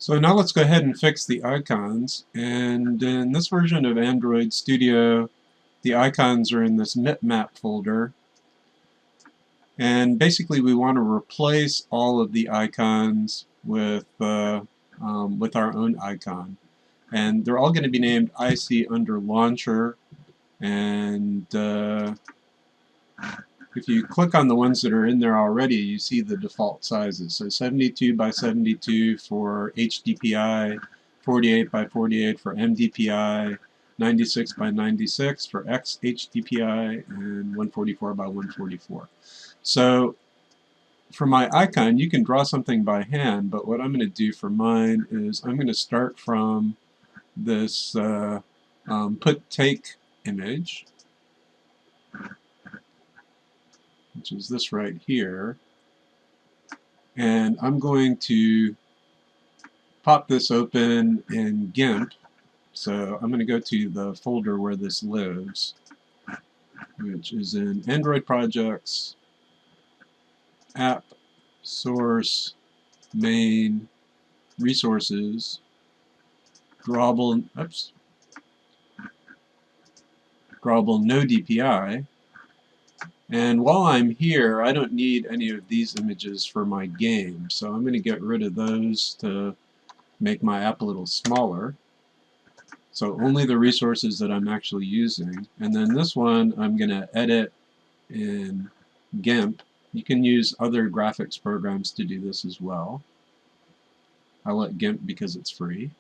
So now let's go ahead and fix the icons, and in this version of Android Studio the icons are in this map folder, and basically we want to replace all of the icons with our own icon, and they're all going to be named IC under launcher. And if you click on the ones that are in there already, you see the default sizes. So 72 by 72 for HDPI, 48 by 48 for MDPI, 96 by 96 for XHDPI, and 144 by 144. So for my icon, you can draw something by hand, but what I'm going to do for mine is I'm going to start from this put take image, which is this right here, and I'm going to pop this open in GIMP. So I'm going to go to the folder where this lives, which is in Android Projects, App, Source, Main, Resources, Drawable No DPI. And while I'm here, I don't need any of these images for my game, so I'm going to get rid of those to make my app a little smaller. So only the resources that I'm actually using. And then this one I'm going to edit in GIMP. You can use other graphics programs to do this as well. I like GIMP because it's free.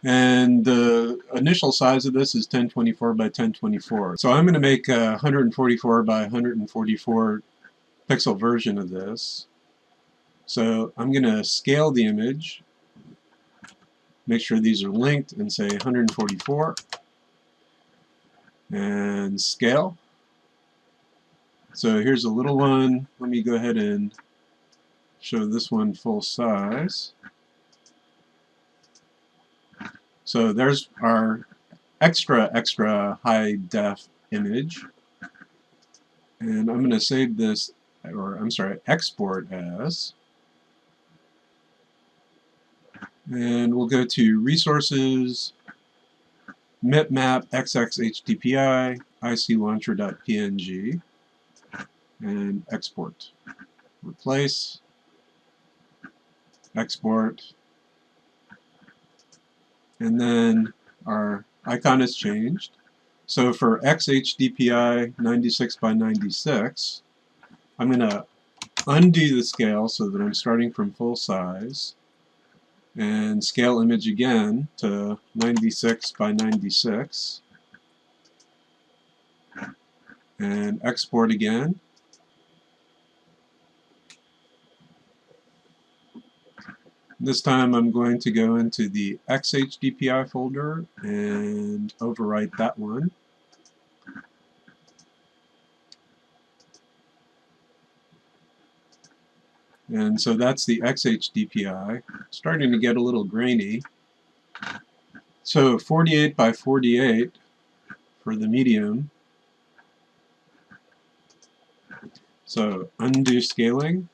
And the initial size of this is 1024 by 1024. So I'm going to make a 144 by 144 pixel version of this. So I'm going to scale the image, make sure these are linked, and say 144, and scale. So here's a little one. Let me go ahead and show this one full size. So there's our extra high def image, and I'm going to save this, or I'm sorry, export as, and we'll go to Resources, Map XXHDPI, ICLauncher.png, and export. Replace, export, and then our icon is changed. So for XHDPI 96 by 96, I'm going to undo the scale so that I'm starting from full size, and scale image again to 96 by 96, and export again. This time I'm going to go into the XHDPI folder and overwrite that one. And so that's the XHDPI. Starting to get a little grainy. So 48 by 48 for the medium. So undo scaling.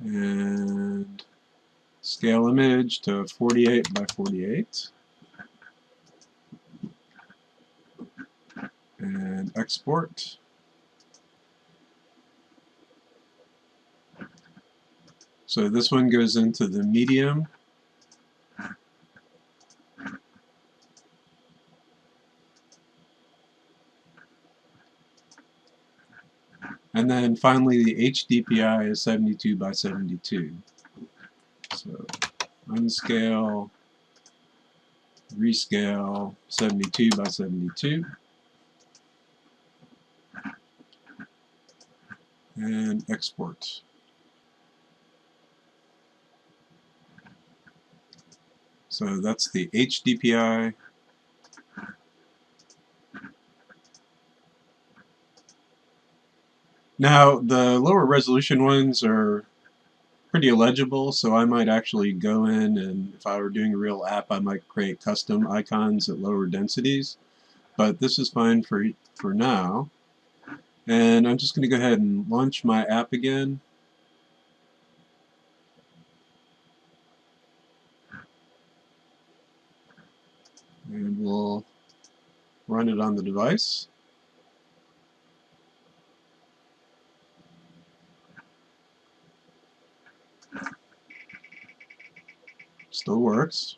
And scale image to 48 by 48. And export. So this one goes into the medium. And then finally the HDPI is 72 by 72. So unscale, rescale, 72 by 72. And export. So that's the HDPI. Now the lower resolution ones are pretty illegible, so I might actually go in, and if I were doing a real app I might create custom icons at lower densities, but this is fine for now. And I'm just going to go ahead and launch my app again. run it on the device. Still works.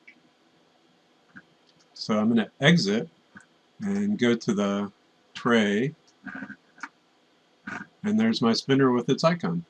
So I'm going to exit and go to the tray, and there's my spinner with its icon.